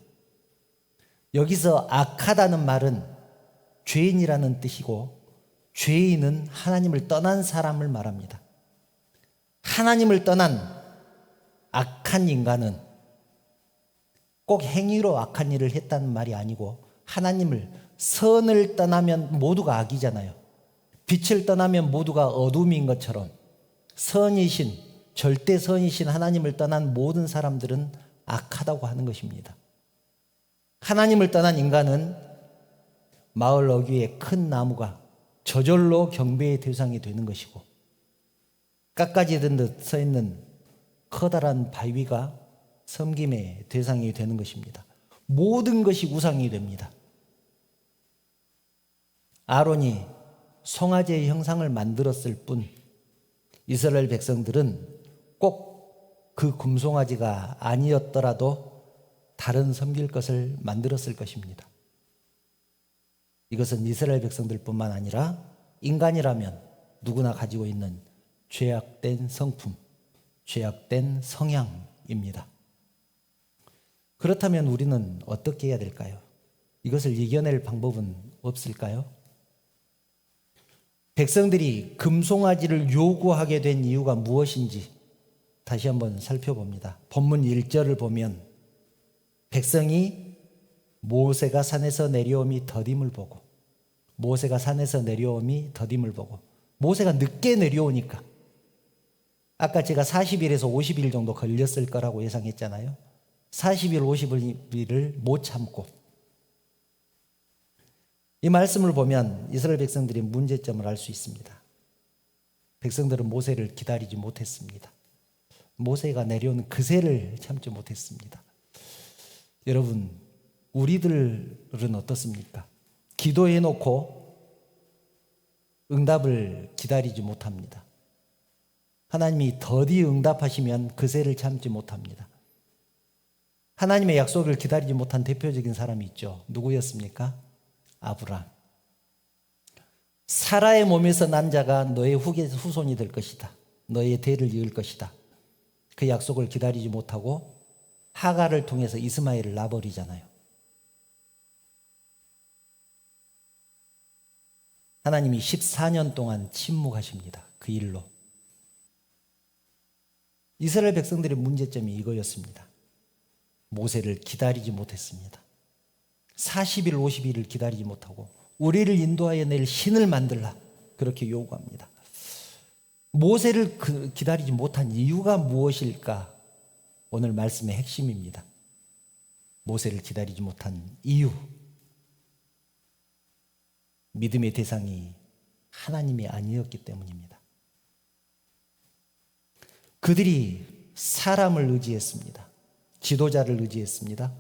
Speaker 1: 여기서 악하다는 말은 죄인이라는 뜻이고 죄인은 하나님을 떠난 사람을 말합니다. 하나님을 떠난 악한 인간은 꼭 행위로 악한 일을 했다는 말이 아니고 하나님을 선을 떠나면 모두가 악이잖아요. 빛을 떠나면 모두가 어둠인 것처럼 선이신 절대 선이신 하나님을 떠난 모든 사람들은 악하다고 하는 것입니다. 하나님을 떠난 인간은 마을 어귀의 큰 나무가 저절로 경배의 대상이 되는 것이고 깎아지른 듯 서 있는 커다란 바위가 섬김의 대상이 되는 것입니다. 모든 것이 우상이 됩니다. 아론이 송아지의 형상을 만들었을 뿐 이스라엘 백성들은 꼭 그 금송아지가 아니었더라도 다른 섬길 것을 만들었을 것입니다. 이것은 이스라엘 백성들뿐만 아니라 인간이라면 누구나 가지고 있는 죄악된 성품, 죄악된 성향입니다. 그렇다면 우리는 어떻게 해야 될까요? 이것을 이겨낼 방법은 없을까요? 백성들이 금송아지를 요구하게 된 이유가 무엇인지 다시 한번 살펴봅니다. 본문 1절을 보면 백성이 모세가 산에서 내려옴이 더딤을 보고 모세가 산에서 내려옴이 더딤을 보고 모세가 늦게 내려오니까 아까 제가 40일에서 50일 정도 걸렸을 거라고 예상했잖아요. 40일, 50일을 못 참고 이 말씀을 보면 이스라엘 백성들의 문제점을 알 수 있습니다. 백성들은 모세를 기다리지 못했습니다. 모세가 내려오는 그새를 참지 못했습니다. 여러분, 우리들은 어떻습니까? 기도해놓고 응답을 기다리지 못합니다. 하나님이 더디 응답하시면 그새를 참지 못합니다. 하나님의 약속을 기다리지 못한 대표적인 사람이 있죠. 누구였습니까? 아브람. 사라의 몸에서 난 자가 너의 후손이 될 것이다. 너의 대를 이을 것이다. 그 약속을 기다리지 못하고 하갈을 통해서 이스마엘을 낳아버리잖아요. 하나님이 14년 동안 침묵하십니다. 그 일로. 이스라엘 백성들의 문제점이 이거였습니다. 모세를 기다리지 못했습니다. 40일, 50일을 기다리지 못하고 우리를 인도하여 낼 신을 만들라 그렇게 요구합니다. 모세를 기다리지 못한 이유가 무엇일까? 오늘 말씀의 핵심입니다. 모세를 기다리지 못한 이유. 믿음의 대상이 하나님이 아니었기 때문입니다. 그들이 사람을 의지했습니다. 지도자를 의지했습니다.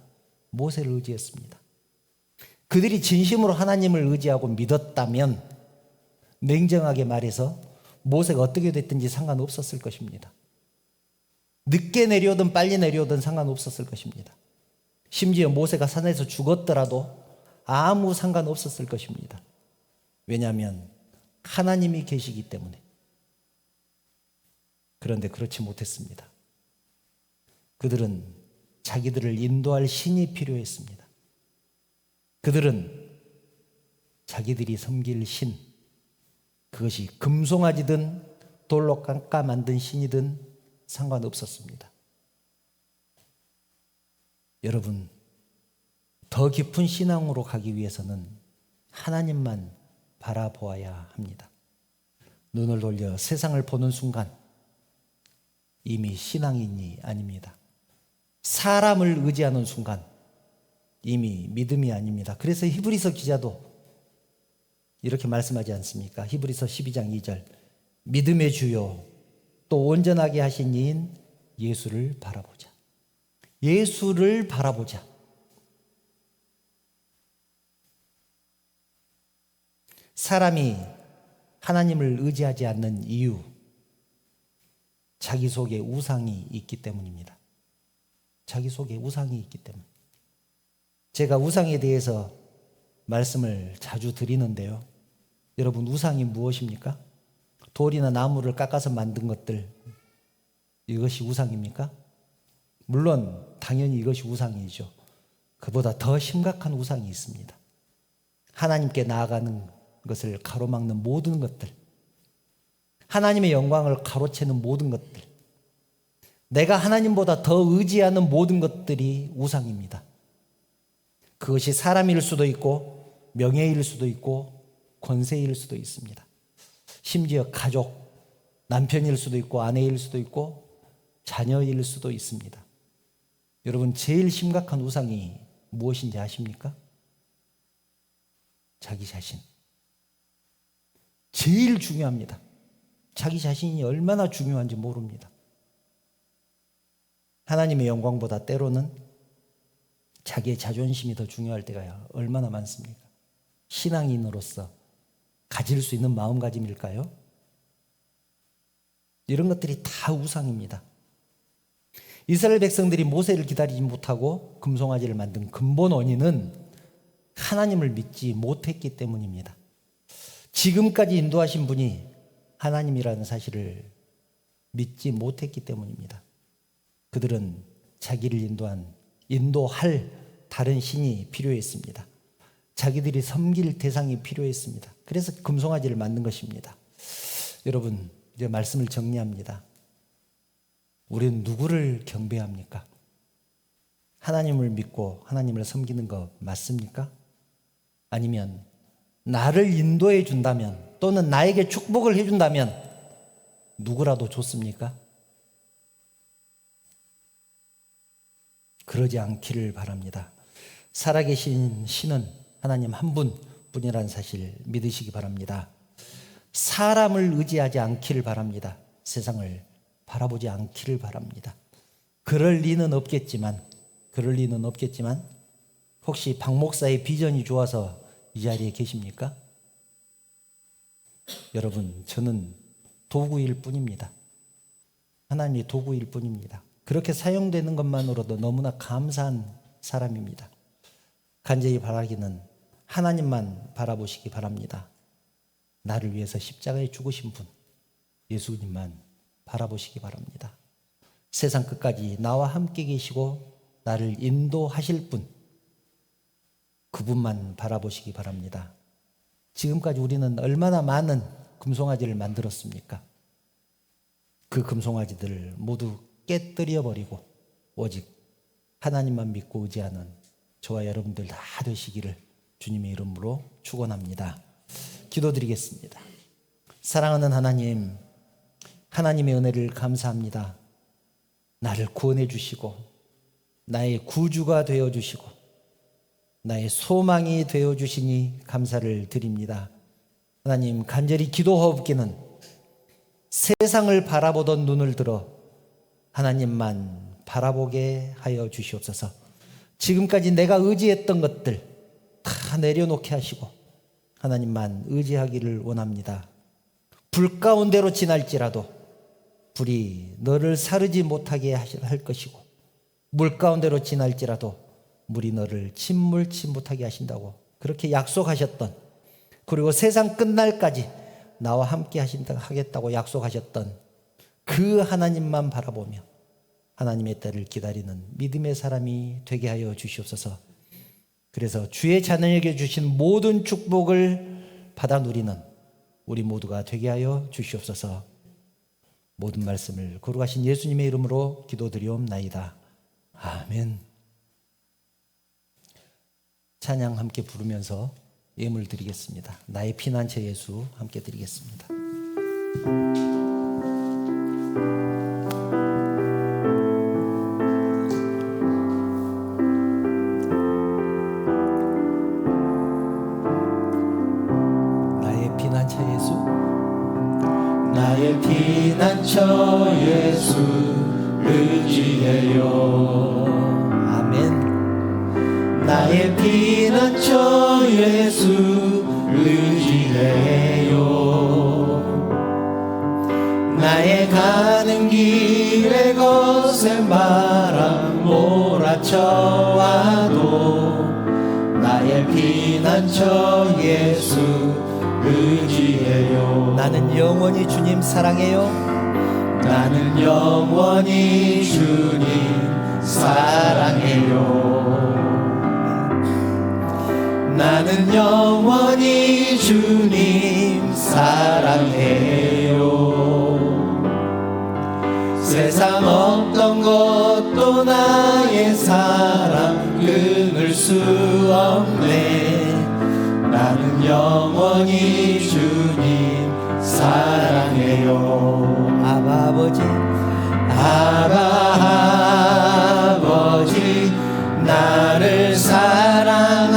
Speaker 1: 모세를 의지했습니다. 그들이 진심으로 하나님을 의지하고 믿었다면 냉정하게 말해서 모세가 어떻게 됐든지 상관없었을 것입니다. 늦게 내려오든 빨리 내려오든 상관없었을 것입니다. 심지어 모세가 산에서 죽었더라도 아무 상관없었을 것입니다. 왜냐하면 하나님이 계시기 때문에. 그런데 그렇지 못했습니다. 그들은 자기들을 인도할 신이 필요했습니다. 그들은 자기들이 섬길 신, 그것이 금송아지든 돌로 깎아 만든 신이든 상관없었습니다. 여러분, 더 깊은 신앙으로 가기 위해서는 하나님만 바라보아야 합니다. 눈을 돌려 세상을 보는 순간 이미 신앙인이 아닙니다. 사람을 의지하는 순간 이미 믿음이 아닙니다. 그래서 히브리서 기자도 이렇게 말씀하지 않습니까? 히브리서 12장 2절 믿음의 주요 또 온전하게 하신 이인 예수를 바라보자. 예수를 바라보자. 사람이 하나님을 의지하지 않는 이유, 자기 속에 우상이 있기 때문입니다. 자기 속에 우상이 있기 때문. 제가 우상에 대해서 말씀을 자주 드리는데요. 여러분, 우상이 무엇입니까? 돌이나 나무를 깎아서 만든 것들, 이것이 우상입니까? 물론 당연히 이것이 우상이죠. 그보다 더 심각한 우상이 있습니다. 하나님께 나아가는 것을 가로막는 모든 것들, 하나님의 영광을 가로채는 모든 것들, 내가 하나님보다 더 의지하는 모든 것들이 우상입니다. 그것이 사람일 수도 있고 명예일 수도 있고 권세일 수도 있습니다. 심지어 가족, 남편일 수도 있고 아내일 수도 있고 자녀일 수도 있습니다. 여러분, 제일 심각한 우상이 무엇인지 아십니까? 자기 자신. 제일 중요합니다. 자기 자신이 얼마나 중요한지 모릅니다. 하나님의 영광보다 때로는 자기의 자존심이 더 중요할 때가 얼마나 많습니까? 신앙인으로서 가질 수 있는 마음가짐일까요? 이런 것들이 다 우상입니다. 이스라엘 백성들이 모세를 기다리지 못하고 금송아지를 만든 근본 원인은 하나님을 믿지 못했기 때문입니다. 지금까지 인도하신 분이 하나님이라는 사실을 믿지 못했기 때문입니다. 그들은 자기를 인도할 다른 신이 필요했습니다. 자기들이 섬길 대상이 필요했습니다. 그래서 금송아지를 만든 것입니다. 여러분, 이제 말씀을 정리합니다. 우리는 누구를 경배합니까? 하나님을 믿고 하나님을 섬기는 거 맞습니까? 아니면 나를 인도해 준다면 또는 나에게 축복을 해준다면 누구라도 좋습니까? 그러지 않기를 바랍니다. 살아계신 신은 하나님 한 분뿐이라는 사실 믿으시기 바랍니다. 사람을 의지하지 않기를 바랍니다. 세상을 바라보지 않기를 바랍니다. 그럴 리는 없겠지만 혹시 박 목사의 비전이 좋아서 이 자리에 계십니까? 여러분, 저는 도구일 뿐입니다. 하나님의 도구일 뿐입니다. 그렇게 사용되는 것만으로도 너무나 감사한 사람입니다. 간절히 바라기는 하나님만 바라보시기 바랍니다. 나를 위해서 십자가에 죽으신 분, 예수님만 바라보시기 바랍니다. 세상 끝까지 나와 함께 계시고 나를 인도하실 분, 그분만 바라보시기 바랍니다. 지금까지 우리는 얼마나 많은 금송아지를 만들었습니까? 그 금송아지들을 모두 깨뜨려 버리고 오직 하나님만 믿고 의지하는 저와 여러분들 다 되시기를 주님의 이름으로 축원합니다. 기도드리겠습니다. 사랑하는 하나님, 하나님의 은혜를 감사합니다. 나를 구원해 주시고 나의 구주가 되어 주시고 나의 소망이 되어 주시니 감사를 드립니다. 하나님, 간절히 기도하옵기는 세상을 바라보던 눈을 들어 하나님만 바라보게 하여 주시옵소서. 지금까지 내가 의지했던 것들 다 내려놓게 하시고 하나님만 의지하기를 원합니다. 불 가운데로 지날지라도 불이 너를 사르지 못하게 할 것이고 물 가운데로 지날지라도 물이 너를 침몰치 못하게 하신다고 그렇게 약속하셨던, 그리고 세상 끝날까지 나와 함께 하겠다고 약속하셨던 그 하나님만 바라보며 하나님의 때를 기다리는 믿음의 사람이 되게 하여 주시옵소서. 그래서 주의 자녀에게 주신 모든 축복을 받아 누리는 우리 모두가 되게 하여 주시옵소서. 모든 말씀을 거룩하신 예수님의 이름으로 기도드리옵나이다. 아멘. 찬양 함께 부르면서 예물 드리겠습니다. 나의 피난처 예수 함께 드리겠습니다. 나의 피난처 예수,
Speaker 2: 나의 피난처 예수 의지해요.
Speaker 1: 아멘.
Speaker 2: 나의 피난처 예수 의지해요. 나의 가는 길에 거센 바람 몰아쳐와도 나의 피난처 예수 의지해요.
Speaker 1: 나는 영원히 주님 사랑해요.
Speaker 2: 나는 영원히 주님 사랑해요. 나는 영원히 주님 사랑해요. 세상 어떤 것도 나의 사랑 끊을 수 없네. 나는 영원히 주님 사랑해요.
Speaker 1: 아바 아버지,
Speaker 2: 아바 아버지 나를 사랑하시니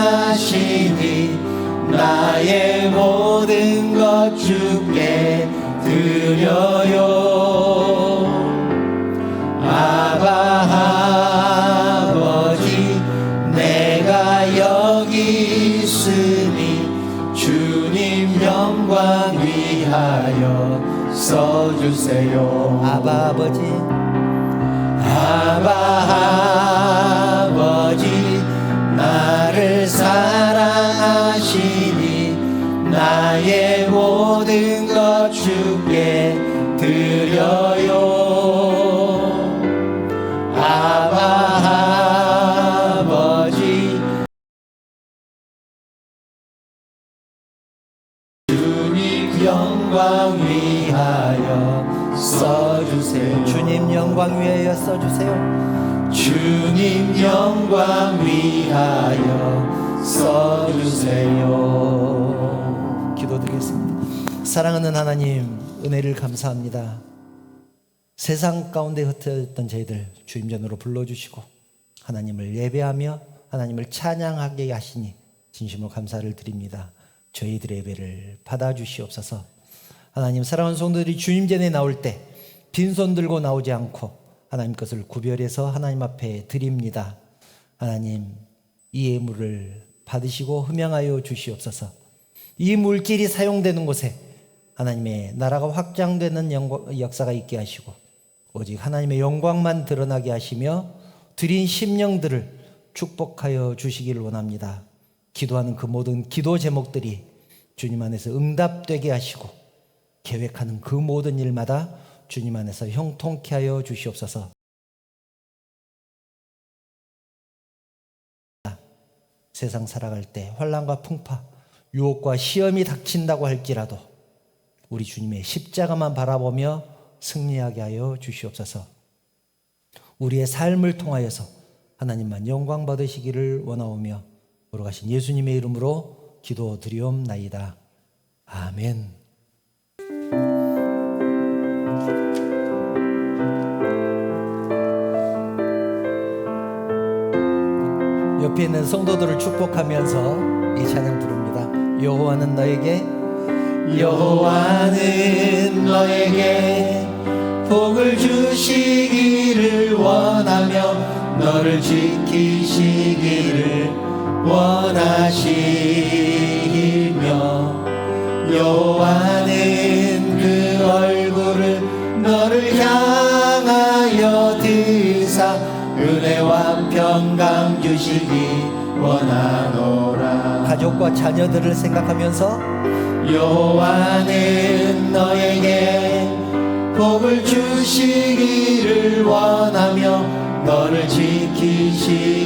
Speaker 2: 나의 모든 것 주께 드려요. 아바 아버지 내가 여기 있으니 주님 영광 위하여 써주세요.
Speaker 1: 아바 아버지,
Speaker 2: 아바 아버지 나를 사랑하시니 나의 모든 것 주께 드려요. 아바 아버지 주님 영광 위하여 써주세요.
Speaker 1: 주님 영광 위하여 써주세요.
Speaker 2: 주님 영광 위하여 써주세요.
Speaker 1: 기도드리겠습니다. 사랑하는 하나님, 은혜를 감사합니다. 세상 가운데 흩어졌던 저희들 주님 전으로 불러주시고 하나님을 예배하며 하나님을 찬양하게 하시니 진심으로 감사를 드립니다. 저희들의 예배를 받아주시옵소서. 하나님, 사랑하는 성도들이 주님 전에 나올 때 빈손 들고 나오지 않고 하나님 것을 구별해서 하나님 앞에 드립니다. 하나님, 이 예물을 받으시고 흠양하여 주시옵소서. 이 물질이 사용되는 곳에 하나님의 나라가 확장되는 역사가 있게 하시고 오직 하나님의 영광만 드러나게 하시며 드린 심령들을 축복하여 주시기를 원합니다. 기도하는 그 모든 기도 제목들이 주님 안에서 응답되게 하시고 계획하는 그 모든 일마다 주님 안에서 형통케 하여 주시옵소서. 세상 살아갈 때 환난과 풍파, 유혹과 시험이 닥친다고 할지라도 우리 주님의 십자가만 바라보며 승리하게 하여 주시옵소서. 우리의 삶을 통하여서 하나님만 영광 받으시기를 원하오며 걸어가신 예수님의 이름으로 기도드리옵나이다. 아멘. 옆에 있는 성도들을 축복하면서 이 찬양 부릅니다. 여호와는 너에게 복을 주시기를 원하며 너를 지키시기를 원하시며 여호와는 그 얼굴을 너를 향하여 드사 은혜와 평강 주시기 원하노라. 가족과 자녀들을 생각하면서 여호와는 너에게 복을 주시기를 원하며 너를 지키시기를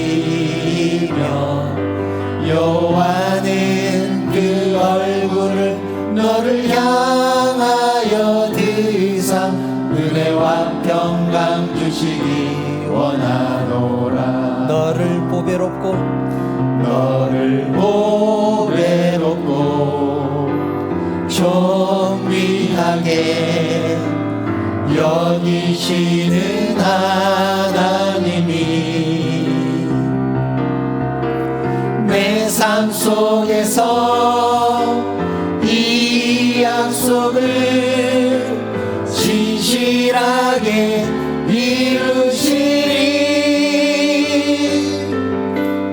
Speaker 1: 원하시며 여호와는 그 얼굴을 너를 향하여 드사 은혜와 평강 주시기 원하노라. 너를 보배롭고 존귀하게 여기시는 하나님이 내 삶 속에서 이 약속을 진실하게 이루시리.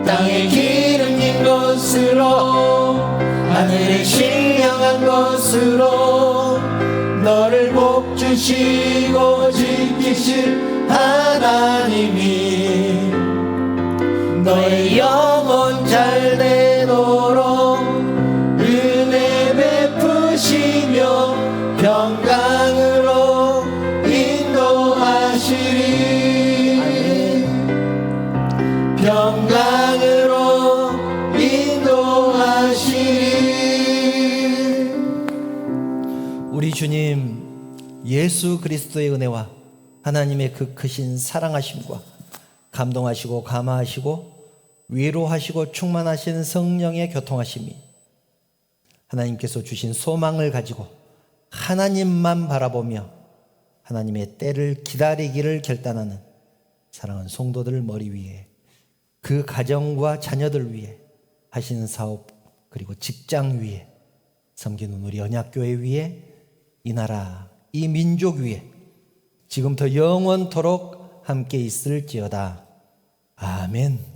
Speaker 1: 땅에 기름진 것으로 하늘에 신령한 것으로 너를 복주시고 지키실 하나님이 너의 영혼 잘 되도록 은혜 베푸시며 평강으로 인도하시리. 평강으로 인도하시리. 우리 주님 예수 그리스도의 은혜와 하나님의 그 크신 사랑하심과 감동하시고 감화하시고 위로하시고 충만하신 성령의 교통하심이 하나님께서 주신 소망을 가지고 하나님만 바라보며 하나님의 때를 기다리기를 결단하는 사랑하는 성도들 머리 위에 그 가정과 자녀들 위에 하시는 사업 그리고 직장 위에 섬기는 우리 언약교회 위에 이 나라 이 민족 위에 지금부터 영원토록 함께 있을지어다. 아멘.